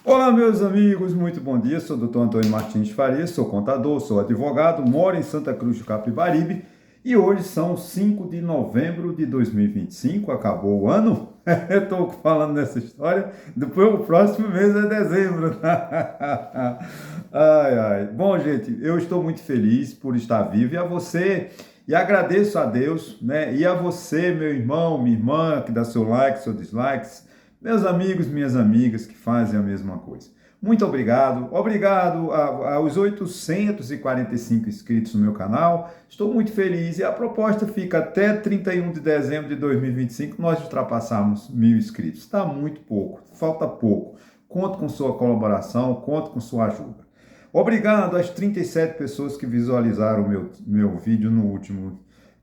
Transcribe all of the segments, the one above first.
Olá, meus amigos, muito bom dia. Sou o Dr. Antônio Martins Faria, sou contador, sou advogado, moro em Santa Cruz do Capibaribe e hoje são 5 de novembro de 2025, acabou o ano. Estou falando nessa história, depois o próximo mês é dezembro. Ai, ai. Bom, gente, eu estou muito feliz por estar vivo e agradeço a Deus, né? E a você, meu irmão, minha irmã, que dá seu like, seu dislike, meus amigos, minhas amigas que fazem a mesma coisa. Muito obrigado. Obrigado aos 845 inscritos no meu canal. Estou muito feliz e a proposta fica até 31 de dezembro de 2025 nós ultrapassarmos 1.000 inscritos. Está muito pouco, falta pouco. Conto com sua colaboração, conto com sua ajuda. Obrigado às 37 pessoas que visualizaram o meu vídeo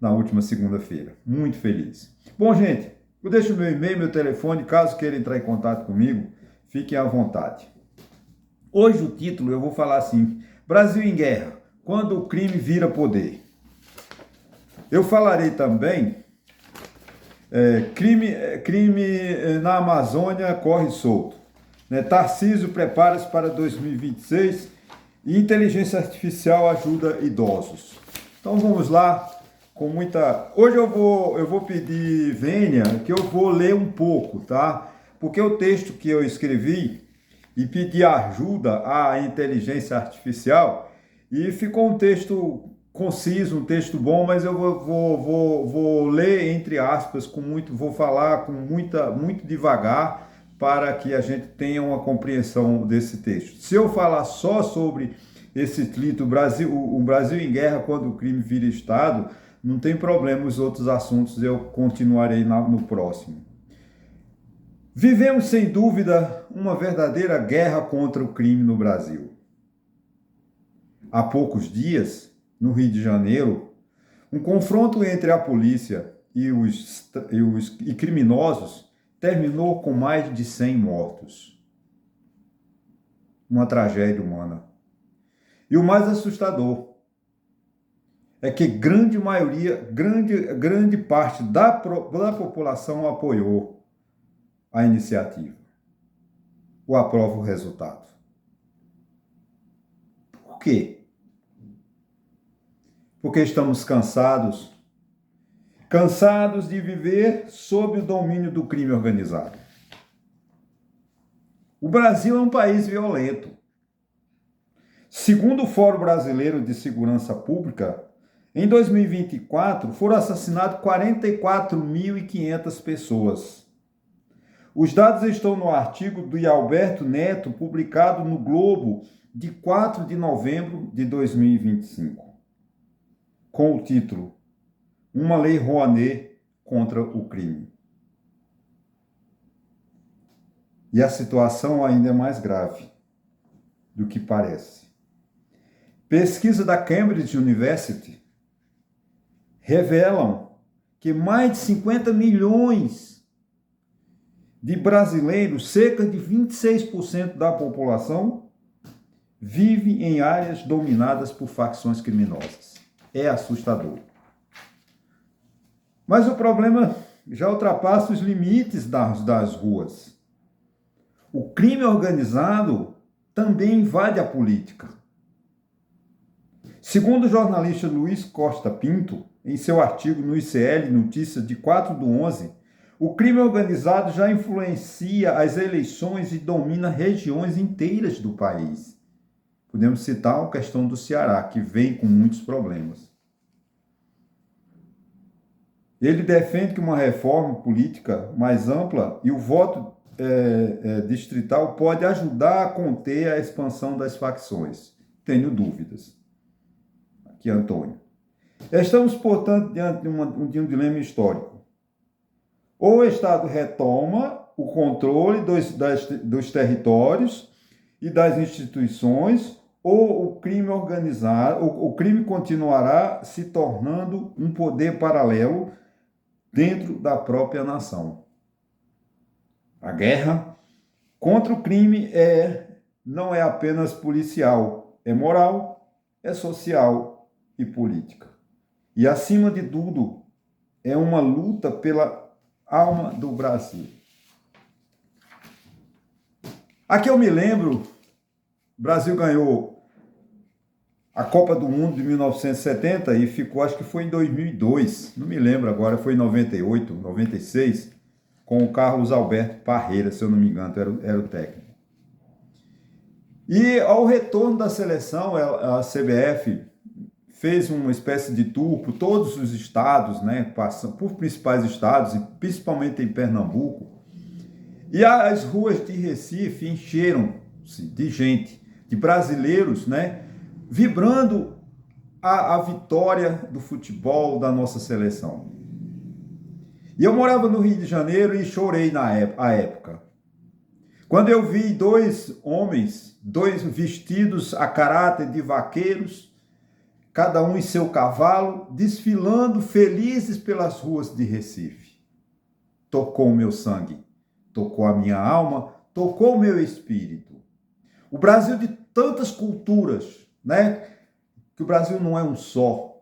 na última segunda-feira. Muito feliz. Bom, gente, eu deixo meu e-mail, meu telefone, caso queira entrar em contato comigo, fiquem à vontade. Hoje o título eu vou falar assim: Brasil em guerra, quando o crime vira poder. Eu falarei também crime na Amazônia corre solto. Né? Tarcísio prepara-se para 2026 e inteligência artificial ajuda idosos. Então vamos lá. Hoje eu vou pedir vênia, que eu vou ler um pouco, tá? Porque o texto que eu escrevi e pedi ajuda à inteligência artificial e ficou um texto conciso, um texto bom, mas eu vou ler entre aspas vou falar muito devagar para que a gente tenha uma compreensão desse texto. Se eu falar só sobre esse título, o Brasil em guerra quando o crime vira Estado, não tem problema, os outros assuntos eu continuarei no próximo. Vivemos, sem dúvida, uma verdadeira guerra contra o crime no Brasil. Há poucos dias, no Rio de Janeiro, um confronto entre a polícia e criminosos terminou com mais de 100 mortos. Uma tragédia humana. E o mais assustador é que grande parte da população apoiou a iniciativa, ou aprova o resultado. Por quê? Porque estamos cansados de viver sob o domínio do crime organizado. O Brasil é um país violento. Segundo o Fórum Brasileiro de Segurança Pública, em 2024 foram assassinadas 44.500 pessoas. Os dados estão no artigo do Alberto Neto, publicado no Globo, de 4 de novembro de 2025, com o título Uma Lei Rouanet contra o Crime. E a situação ainda é mais grave do que parece. Pesquisa da Cambridge University revelam que mais de 50 milhões de brasileiros, cerca de 26% da população, vive em áreas dominadas por facções criminosas. É assustador. Mas o problema já ultrapassa os limites das ruas. O crime organizado também invade a política. Segundo o jornalista Luiz Costa Pinto, em seu artigo no ICL Notícias de 4/11, o crime organizado já influencia as eleições e domina regiões inteiras do país. Podemos citar a questão do Ceará, que vem com muitos problemas. Ele defende que uma reforma política mais ampla e o voto distrital pode ajudar a conter a expansão das facções. Tenho dúvidas. Aqui, Antônio. Estamos, portanto, diante de um dilema histórico. Ou o Estado retoma o controle dos territórios e das instituições, ou o crime organizado, o crime continuará se tornando um poder paralelo dentro da própria nação. A guerra contra o crime não é apenas policial, é moral, é social e política. E, acima de tudo, é uma luta pela alma do Brasil. Aqui eu me lembro, o Brasil ganhou a Copa do Mundo de 1970 e ficou, acho que foi em 2002, não me lembro agora, foi em 98, 96, com o Carlos Alberto Parreira, se eu não me engano, era o técnico. E ao retorno da seleção, a CBF fez uma espécie de tour por todos os estados, né, passando por principais estados, e principalmente em Pernambuco. E as ruas de Recife encheram-se de gente, de brasileiros, né, vibrando a vitória do futebol da nossa seleção. E eu morava no Rio de Janeiro e chorei na época. Quando eu vi dois homens, dois vestidos a caráter de vaqueiros, cada um em seu cavalo, desfilando felizes pelas ruas de Recife. Tocou o meu sangue, tocou a minha alma, tocou o meu espírito. O Brasil de tantas culturas, né? Que o Brasil não é um só.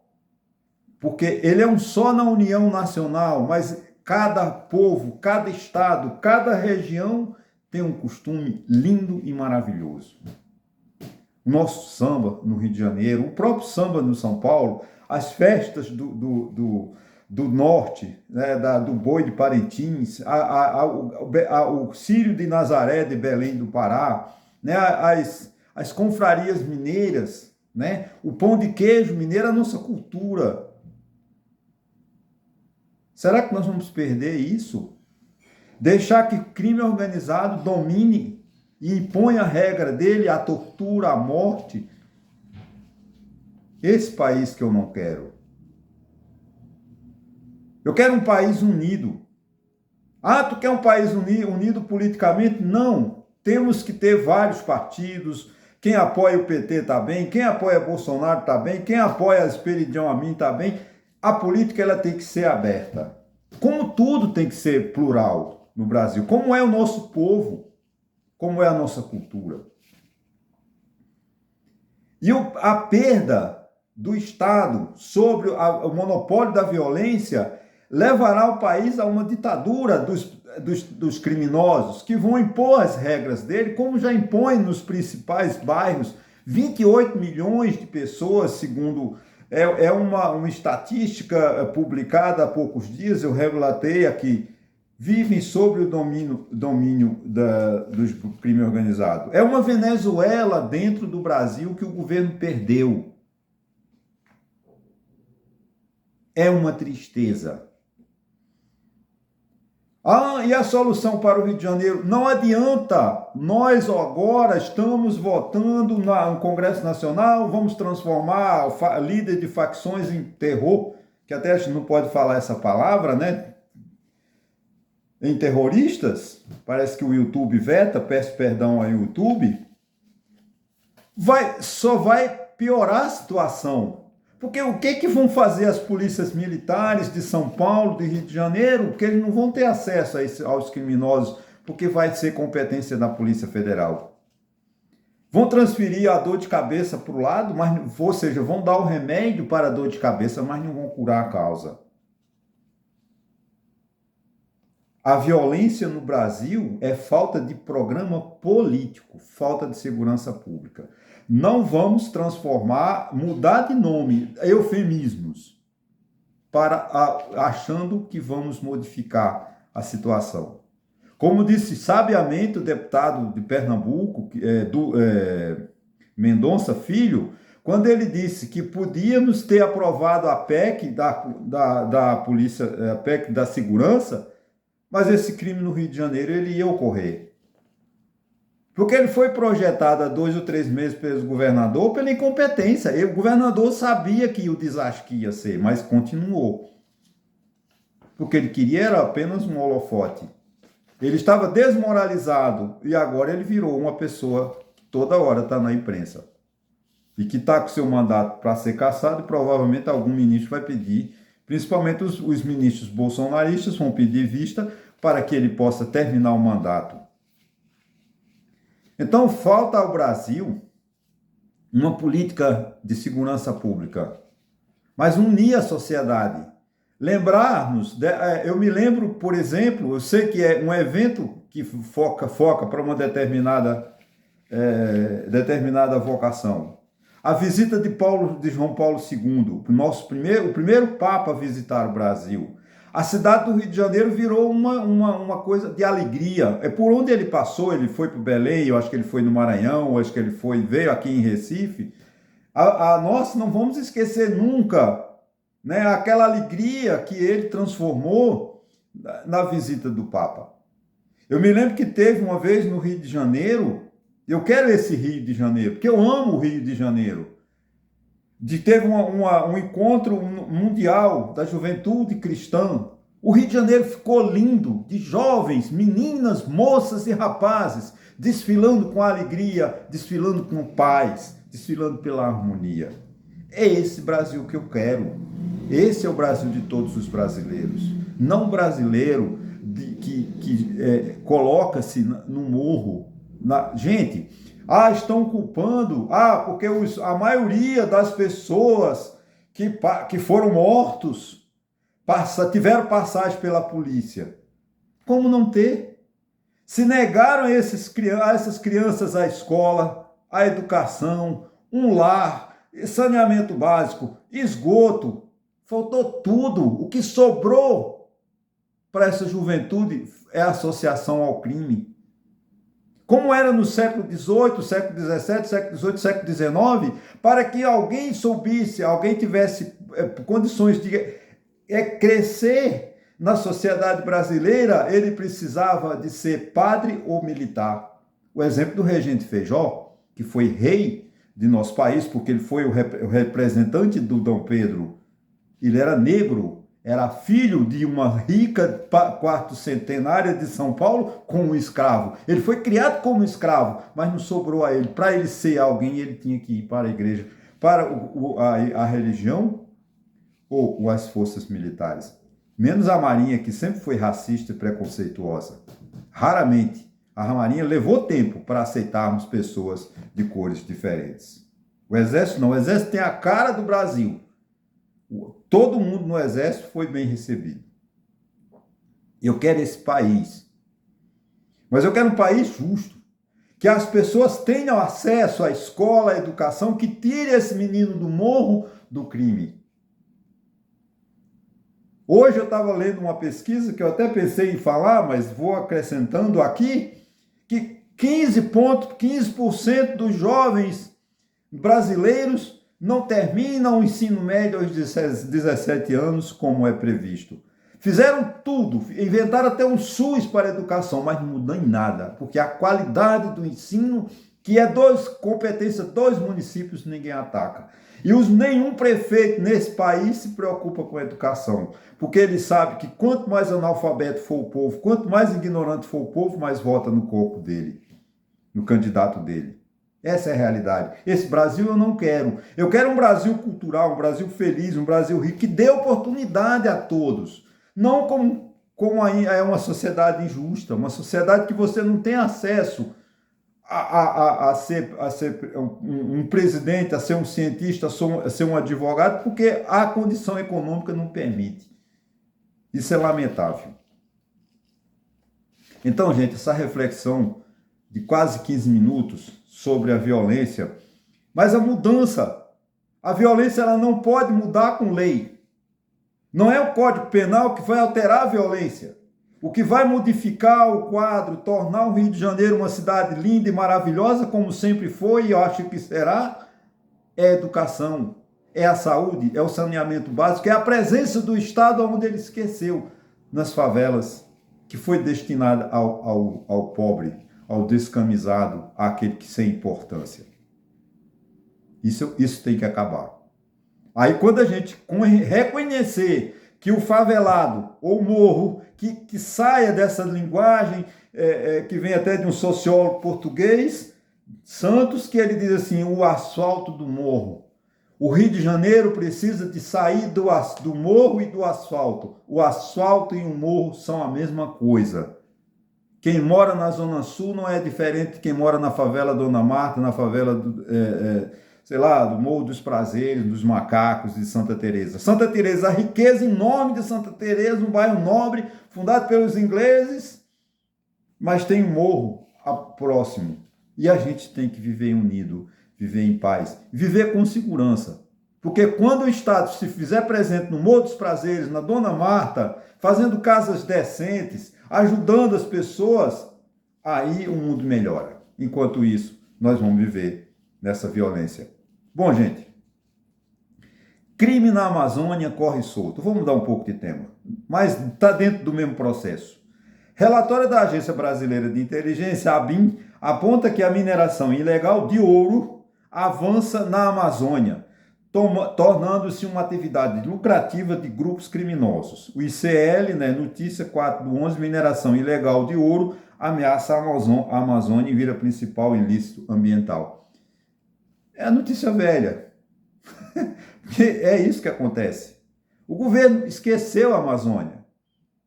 Porque ele é um só na união nacional, mas cada povo, cada estado, cada região tem um costume lindo e maravilhoso. O nosso samba no Rio de Janeiro, o próprio samba no São Paulo, as festas do norte, né, do Boi de Parintins, o Círio de Nazaré de Belém do Pará, né, as confrarias mineiras, né, o pão de queijo mineiro, a nossa cultura. Será que nós vamos perder isso? Deixar que o crime organizado domine e impõe a regra dele, a tortura, a morte? Esse país que eu não quero. Eu quero um país unido. Ah, tu quer um país unido politicamente? Não. Temos que ter vários partidos. Quem apoia o PT está bem, quem apoia Bolsonaro está bem, quem apoia Esperidião Amin está bem. A política ela tem que ser aberta. Como tudo tem que ser plural no Brasil. Como é o nosso povo. Como é a nossa cultura. E a perda do Estado sobre o monopólio da violência levará o país a uma ditadura dos criminosos, que vão impor as regras dele, como já impõe nos principais bairros. 28 milhões de pessoas, segundo uma estatística publicada há poucos dias, eu relatei aqui, vivem sob o domínio do crime organizado. É uma Venezuela dentro do Brasil que o governo perdeu. É uma tristeza. Ah, e a solução para o Rio de Janeiro? Não adianta. Nós agora estamos votando no Congresso Nacional, vamos transformar líder de facções em terror, que até a gente não pode falar essa palavra, né? Em terroristas, parece que o YouTube veta, peço perdão ao YouTube, só vai piorar a situação. Porque o que vão fazer as polícias militares de São Paulo, de Rio de Janeiro? Porque eles não vão ter acesso aos criminosos, porque vai ser competência da Polícia Federal. Vão transferir a dor de cabeça para o lado, ou seja, vão dar o remédio para a dor de cabeça, mas não vão curar a causa. A violência no Brasil é falta de programa político, falta de segurança pública. Não vamos mudar de nome, eufemismos, achando que vamos modificar a situação. Como disse sabiamente o deputado de Pernambuco, Mendonça Filho, quando ele disse que podíamos ter aprovado a PEC da polícia, a PEC da segurança, mas esse crime no Rio de Janeiro ele ia ocorrer. Porque ele foi projetado há 2 ou 3 meses pelo governador pela incompetência. O governador sabia que o desastre que ia ser, mas continuou. Porque ele queria era apenas um holofote. Ele estava desmoralizado e agora ele virou uma pessoa que toda hora está na imprensa. E que está com seu mandato para ser cassado e provavelmente algum ministro vai pedir. Principalmente os ministros bolsonaristas vão pedir vista para que ele possa terminar o mandato. Então, falta ao Brasil uma política de segurança pública, mas unir a sociedade. Lembrarmos, eu me lembro, por exemplo, eu sei que é um evento que foca para uma determinada vocação. A visita de João Paulo II, o primeiro Papa a visitar o Brasil. A cidade do Rio de Janeiro virou uma coisa de alegria. É por onde ele passou, ele foi para Belém, eu acho que ele foi no Maranhão, eu acho que ele veio aqui em Recife. Nós não vamos esquecer nunca, né, aquela alegria que ele transformou na visita do Papa. Eu me lembro que teve uma vez no Rio de Janeiro, eu quero esse Rio de Janeiro, porque eu amo o Rio de Janeiro. Teve um encontro mundial da juventude cristã. O Rio de Janeiro ficou lindo, de jovens, meninas, moças e rapazes, desfilando com alegria, desfilando com paz, desfilando pela harmonia. É esse Brasil que eu quero. Esse é o Brasil de todos os brasileiros. Não um brasileiro que coloca-se no morro. Gente, estão culpando, porque a maioria das pessoas que foram mortos tiveram passagem pela polícia. Como não ter? Se negaram a essas crianças a escola, a educação, um lar, saneamento básico, esgoto, faltou tudo. O que sobrou para essa juventude é a associação ao crime. Como era no século XVIII, século XVII, século XVIII, século XIX, para que alguém soubesse, alguém tivesse condições de crescer na sociedade brasileira, ele precisava de ser padre ou militar. O exemplo do regente Feijó, que foi rei de nosso país, porque ele foi o representante do Dom Pedro, ele era negro, era filho de uma rica quarto centenária de São Paulo com um escravo. Ele foi criado como escravo, mas não sobrou a ele. Para ele ser alguém, ele tinha que ir para a igreja, para a religião ou as forças militares. Menos a Marinha, que sempre foi racista e preconceituosa. Raramente. A Marinha levou tempo para aceitarmos pessoas de cores diferentes. O Exército não. O Exército tem a cara do Brasil. Todo mundo no Exército foi bem recebido. Eu quero esse país. Mas eu quero um país justo. Que as pessoas tenham acesso à escola, à educação, que tire esse menino do morro do crime. Hoje eu estava lendo uma pesquisa que eu até pensei em falar, mas vou acrescentando aqui, que 15% dos jovens brasileiros não terminam o ensino médio aos 17 anos, como é previsto. Fizeram tudo, inventaram até um SUS para a educação, mas não mudou em nada, porque a qualidade do ensino, que é competência dos municípios, ninguém ataca. E nenhum prefeito nesse país se preocupa com a educação, porque ele sabe que quanto mais analfabeto for o povo, quanto mais ignorante for o povo, mais vota no corpo dele, no candidato dele. Essa é a realidade. Esse Brasil eu não quero. Eu quero um Brasil cultural, um Brasil feliz, um Brasil rico, que dê oportunidade a todos. Não como é uma sociedade injusta, uma sociedade que você não tem acesso a ser um presidente, a ser um cientista, a ser um advogado, porque a condição econômica não permite. Isso é lamentável. Então, gente, essa reflexão de quase 15 minutos sobre a violência, mas a mudança, a violência ela não pode mudar com lei. Não é o Código Penal que vai alterar a violência. O que vai modificar o quadro, tornar o Rio de Janeiro uma cidade linda e maravilhosa, como sempre foi e eu acho que será, é a educação, é a saúde, é o saneamento básico, é a presença do Estado onde ele esqueceu, nas favelas, que foi destinada ao pobre, ao descamisado, àquele que sem importância. Isso tem que acabar. Aí quando a gente reconhecer que o favelado ou morro, que saia dessa linguagem, que vem até de um sociólogo português, Santos, que ele diz assim, o asfalto do morro. O Rio de Janeiro precisa de sair do morro e do asfalto. O asfalto e o morro são a mesma coisa. Quem mora na Zona Sul não é diferente de quem mora na favela Dona Marta, na favela do Morro dos Prazeres, dos Macacos, de Santa Teresa. Santa Teresa, a riqueza enorme de Santa Teresa, um bairro nobre, fundado pelos ingleses, mas tem um morro próximo. E a gente tem que viver unido, viver em paz, viver com segurança. Porque quando o Estado se fizer presente no Morro dos Prazeres, na Dona Marta, fazendo casas decentes, ajudando as pessoas, aí o mundo melhora. Enquanto isso, nós vamos viver nessa violência. Bom, gente, crime na Amazônia corre solto. Vou mudar um pouco de tema, mas está dentro do mesmo processo. Relatório da Agência Brasileira de Inteligência, ABIN, aponta que a mineração ilegal de ouro avança na Amazônia, tornando-se uma atividade lucrativa de grupos criminosos. O ICL, notícia 4/11, mineração ilegal de ouro ameaça a Amazônia e vira principal ilícito ambiental. É a notícia velha. Porque é isso que acontece. O governo esqueceu a Amazônia.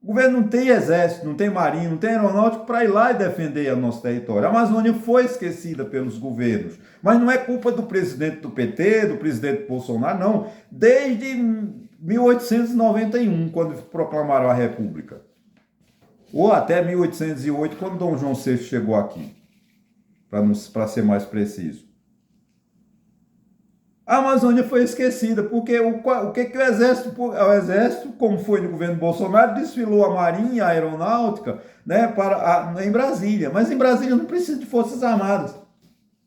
O governo não tem exército, não tem marinha, não tem aeronáutico para ir lá e defender o nosso território. A Amazônia foi esquecida pelos governos. Mas não é culpa do presidente do PT, do presidente Bolsonaro, não. Desde 1891, quando proclamaram a República. Ou até 1808, quando Dom João VI chegou aqui, para ser mais preciso. A Amazônia foi esquecida, porque o que o Exército, como foi no governo Bolsonaro, desfilou a Marinha, a Aeronáutica, em Brasília. Mas em Brasília não precisa de Forças Armadas.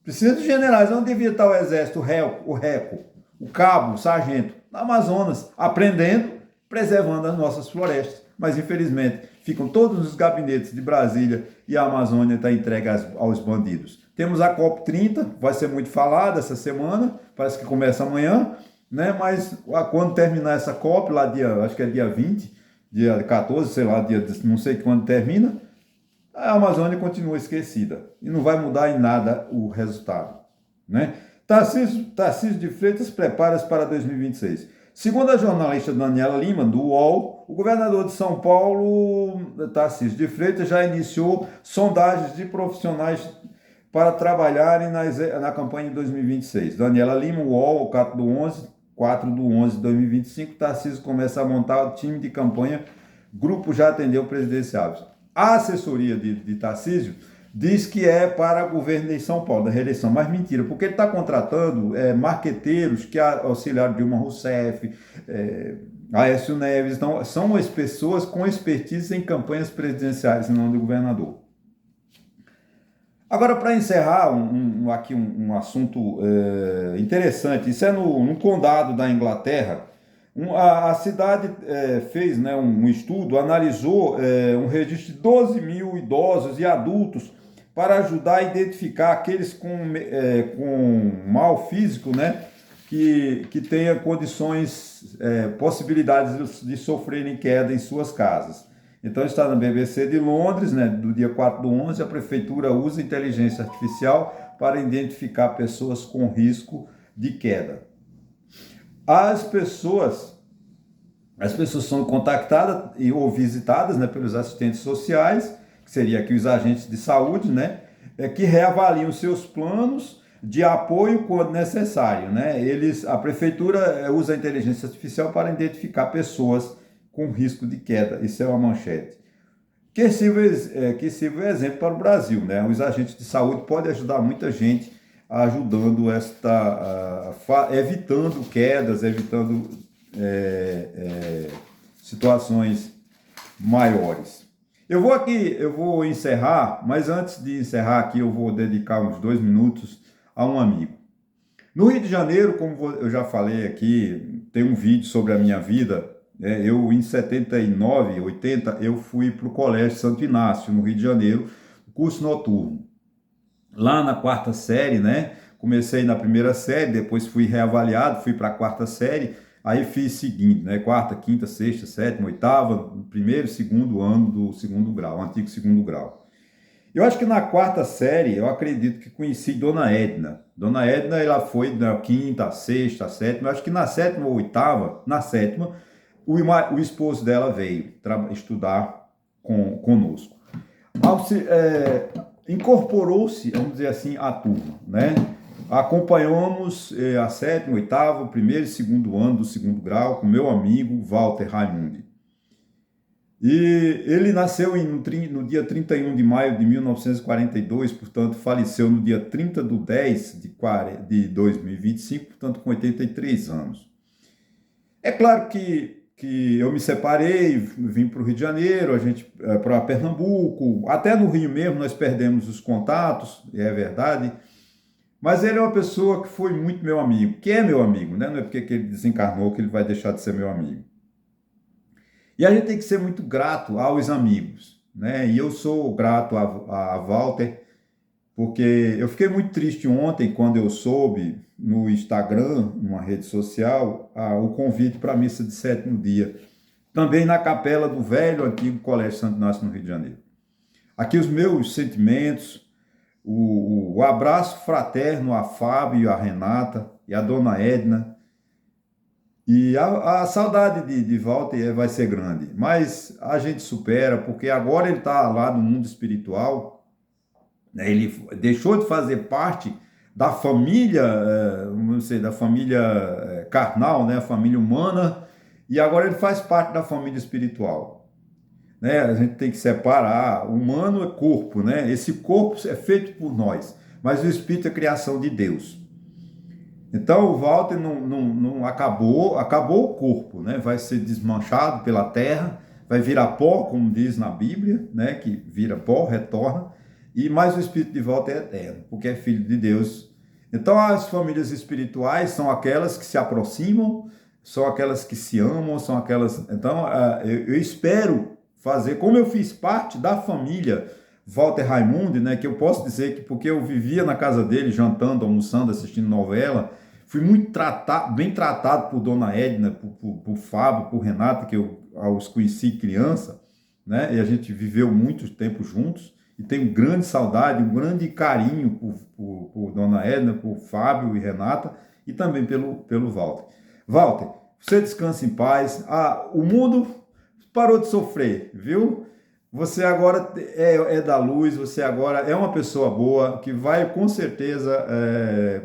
Precisa de generais. Onde devia estar o Exército, o RECO, o Cabo, o Sargento? No Amazonas, aprendendo, preservando as nossas florestas. Mas, infelizmente, ficam todos os gabinetes de Brasília e a Amazônia está entregue aos bandidos. Temos a COP30, vai ser muito falada essa semana, parece que começa amanhã, mas quando terminar essa COP, lá acho que é dia 20, dia 14, sei lá, não sei quando termina, a Amazônia continua esquecida e não vai mudar em nada o resultado. Tarcísio de Freitas prepara-se para 2026. Segundo a jornalista Daniela Lima, do UOL, o governador de São Paulo, Tarcísio de Freitas, já iniciou sondagens de profissionais para trabalharem na campanha de 2026. Daniela Lima, UOL, 4/11 de 2025, Tarcísio começa a montar o time de campanha, grupo já atendeu presidenciáveis. A assessoria de Tarcísio diz que é para governo de São Paulo, da reeleição, mas mentira, porque ele está contratando marqueteiros que auxiliaram Dilma Rousseff, Aécio Neves, então são as pessoas com expertise em campanhas presidenciais, não de governador. Agora, para encerrar aqui um assunto interessante, isso é no condado da Inglaterra. A cidade fez um estudo, analisou um registro de 12 mil idosos e adultos para ajudar a identificar aqueles com mal físico, que tenha condições, possibilidades de sofrerem queda em suas casas. Então está na BBC de Londres, do dia 4/11, a prefeitura usa inteligência artificial para identificar pessoas com risco de queda. As pessoas são contactadas ou visitadas pelos assistentes sociais, que seria aqui os agentes de saúde, que reavaliam seus planos de apoio quando necessário. A prefeitura usa a inteligência artificial para identificar pessoas com risco de queda. Isso é uma manchete. Que sirva exemplo para o Brasil. Os agentes de saúde podem ajudar muita gente, ajudando evitando quedas, evitando situações maiores. Eu vou encerrar, mas antes de encerrar aqui, eu vou dedicar uns 2 minutos a um amigo. No Rio de Janeiro, como eu já falei aqui, tem um vídeo sobre a minha vida. Eu, em 79, 80, eu fui para o Colégio Santo Inácio, no Rio de Janeiro, curso noturno. Lá na 4ª série, comecei na 1ª série, depois fui reavaliado, fui para a 4ª série, aí fiz seguinte, 4ª, 5ª, 6ª, 7ª, 8ª, primeiro e segundo ano do segundo grau, antigo segundo grau. Eu acho que na 4ª série, eu acredito que conheci Dona Edna. Dona Edna, ela foi na 5ª, 6ª, 7ª, eu acho que na 7ª ou 8ª, na 7ª, o esposo dela veio estudar conosco. Incorporou-se, vamos dizer assim, a turma, Acompanhamos a 7ª, 8ª, primeiro e segundo ano do segundo grau com meu amigo Walter Raimundi. E ele nasceu no dia 31 de maio de 1942, portanto, faleceu no dia 30 de 10 de 2025, portanto, com 83 anos. É claro que eu me separei, vim para o Rio de Janeiro, a gente para Pernambuco, até no Rio mesmo nós perdemos os contatos, é verdade, mas ele é uma pessoa que foi muito meu amigo, que é meu amigo, né? Não é porque que ele desencarnou que ele vai deixar de ser meu amigo. E a gente tem que ser muito grato aos amigos, né? E eu sou grato a Walter, porque eu fiquei muito triste ontem quando eu soube no Instagram, numa rede social, o convite para a missa de sétimo dia, também na capela do velho antigo Colégio Santo Inácio no Rio de Janeiro. Aqui os meus sentimentos, o abraço fraterno a Fábio, a Renata e a dona Edna. E a saudade de Walter vai ser grande, mas a gente supera, porque agora ele está lá no mundo espiritual, né? Ele deixou de fazer parte da família, vamos dizer, da família carnal, né? A família humana, e agora ele faz parte da família espiritual. Né? A gente tem que separar, humano é corpo, né? Esse corpo é feito por nós, mas o espírito é criação de Deus. Então o Walter não acabou o corpo, né? Vai ser desmanchado pela terra, vai virar pó, como diz na Bíblia, né? Que vira pó, retorna, mas o espírito de Walter é eterno, porque é filho de Deus. Então as famílias espirituais são aquelas que se aproximam, são aquelas que se amam, são aquelas. Então eu espero fazer, como eu fiz parte da família Walter Raimundi, né? Que eu posso dizer que porque eu vivia na casa dele, jantando, almoçando, assistindo novela. Fui muito bem tratado por dona Edna, por Fábio, por Renata, que eu os conheci criança, né? E a gente viveu muito tempo juntos, e tenho grande saudade, um grande carinho por dona Edna, por Fábio e Renata, e também pelo Walter. Walter, você descansa em paz. O mundo parou de sofrer, viu? Você agora é da luz, você agora é uma pessoa boa, que vai com certeza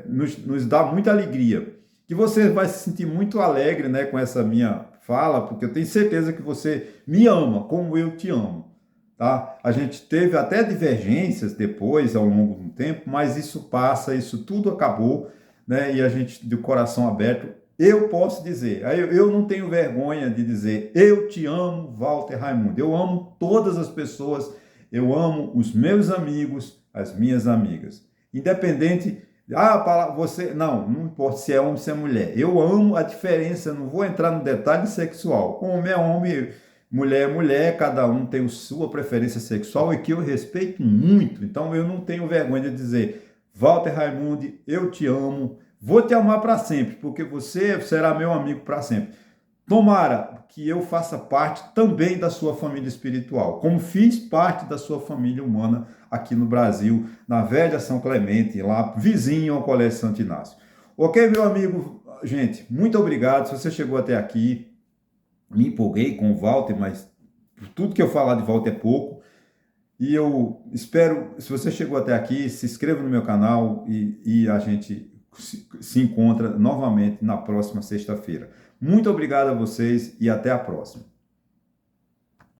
nos dar muita alegria. Que você vai se sentir muito alegre, né, com essa minha fala, porque eu tenho certeza que você me ama como eu te amo. Tá? A gente teve até divergências depois, ao longo do tempo, mas isso passa, isso tudo acabou, né, e a gente, de coração aberto, eu posso dizer, eu não tenho vergonha de dizer, eu te amo, Walter Raimundi. Eu amo todas as pessoas, eu amo os meus amigos, as minhas amigas. Independente, você, não importa se é homem ou se é mulher. Eu amo a diferença, não vou entrar no detalhe sexual. Homem é homem, mulher é mulher, cada um tem a sua preferência sexual e que eu respeito muito. Então eu não tenho vergonha de dizer, Walter Raimundi, eu te amo. Vou te amar para sempre, porque você será meu amigo para sempre. Tomara que eu faça parte também da sua família espiritual, como fiz parte da sua família humana aqui no Brasil, na velha São Clemente, lá vizinho ao Colégio Santo Inácio. Ok, meu amigo? Gente, muito obrigado. Se você chegou até aqui, me empolguei com o Walter, mas tudo que eu falar de Walter é pouco. E eu espero, se você chegou até aqui, se inscreva no meu canal e a gente se encontra novamente na próxima sexta-feira. Muito obrigado a vocês e até a próxima.